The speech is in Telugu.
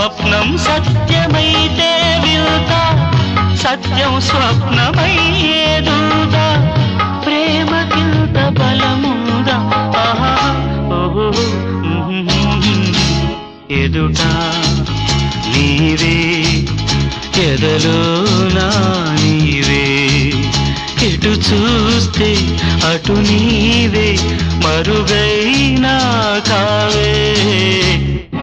స్వప్నం సత్యమైతే వింత, సత్యం స్వప్నమయ్యేదుదా, ప్రేమకింత బలముందా, ఆహా ఓహో ఎదుట నీవే ఎదలో నా నీవే, ఎటు చూస్తే అటు నీవే, మరుగైనా కావే.